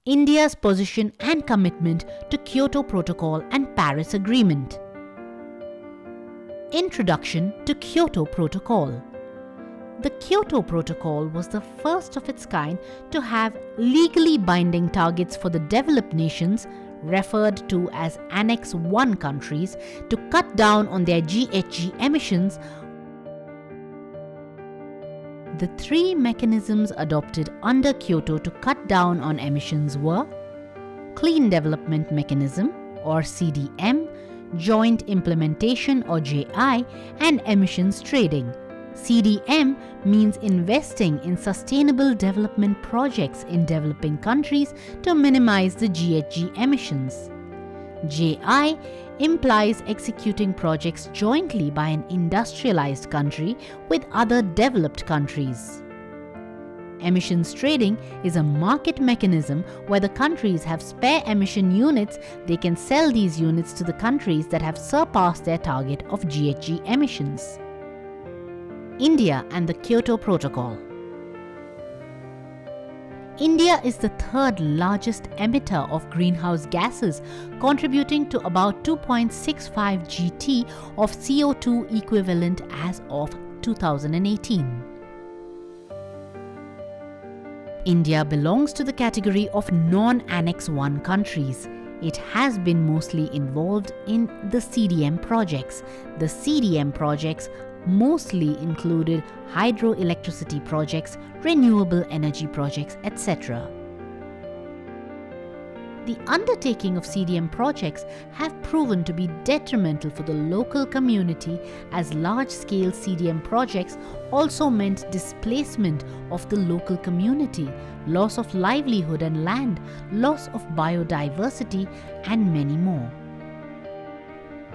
India's position and commitment to Kyoto Protocol and Paris Agreement. Introduction to Kyoto Protocol. The Kyoto Protocol was the first of its kind to have legally binding targets for the developed nations, referred to as Annex I countries, to cut down on their GHG emissions. The three mechanisms adopted under Kyoto to cut down on emissions were Clean Development Mechanism or CDM, Joint Implementation or JI, and Emissions Trading. CDM means investing in sustainable development projects in developing countries to minimize the GHG emissions. JI implies executing projects jointly by an industrialized country with other developed countries. Emissions trading is a market mechanism where the countries have spare emission units. They can sell these units to the countries that have surpassed their target of GHG emissions. India and the Kyoto Protocol. India is the third largest emitter of greenhouse gases, contributing to about 2.65 GT of CO2 equivalent as of 2018. India belongs to the category of non-Annex I countries. It has been mostly involved in the CDM projects. The CDM projects mostly included hydroelectricity projects, renewable energy projects, etc. The undertaking of CDM projects have proven to be detrimental for the local community, as large-scale CDM projects also meant displacement of the local community, loss of livelihood and land, loss of biodiversity, and many more.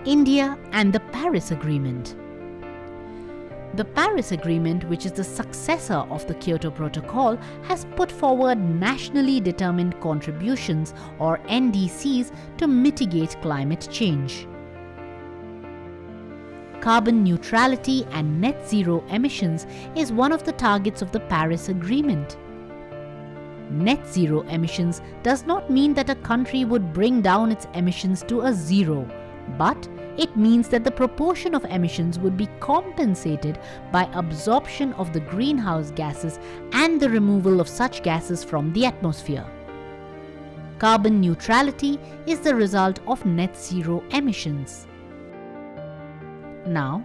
India and the Paris Agreement. The Paris Agreement, which is the successor of the Kyoto Protocol, has put forward nationally determined contributions or NDCs to mitigate climate change. Carbon neutrality and net zero emissions is one of the targets of the Paris Agreement. Net zero emissions does not mean that a country would bring down its emissions to a zero, but it means that the proportion of emissions would be compensated by absorption of the greenhouse gases and the removal of such gases from the atmosphere. Carbon neutrality is the result of net zero emissions. Now,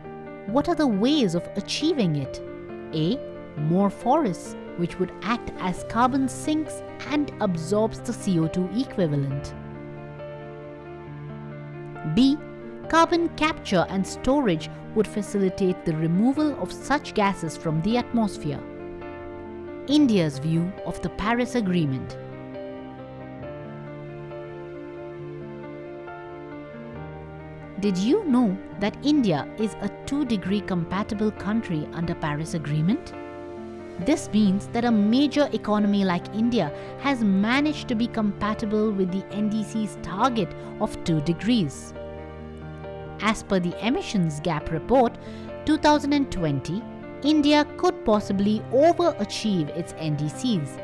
what are the ways of achieving it? A. More forests, which would act as carbon sinks and absorbs the CO2 equivalent. B. Carbon capture and storage would facilitate the removal of such gases from the atmosphere. India's view of the Paris Agreement. Did you know that India is a 2-degree compatible country under Paris Agreement? This means that a major economy like India has managed to be compatible with the NDC's target of 2 degrees. As per the Emissions Gap Report 2020, India could possibly overachieve its NDCs.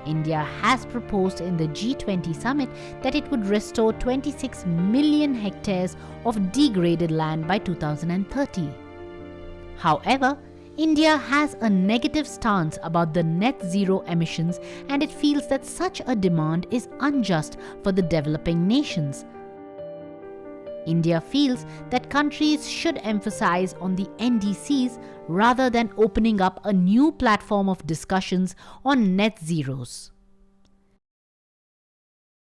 India has proposed in the G20 summit that it would restore 26 million hectares of degraded land by 2030. However, India has a negative stance about the net zero emissions, and it feels that such a demand is unjust for the developing nations. India feels that countries should emphasize on the NDCs rather than opening up a new platform of discussions on net zeros.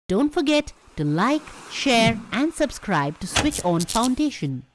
Don't forget to like, share, and subscribe to Switch On Foundation.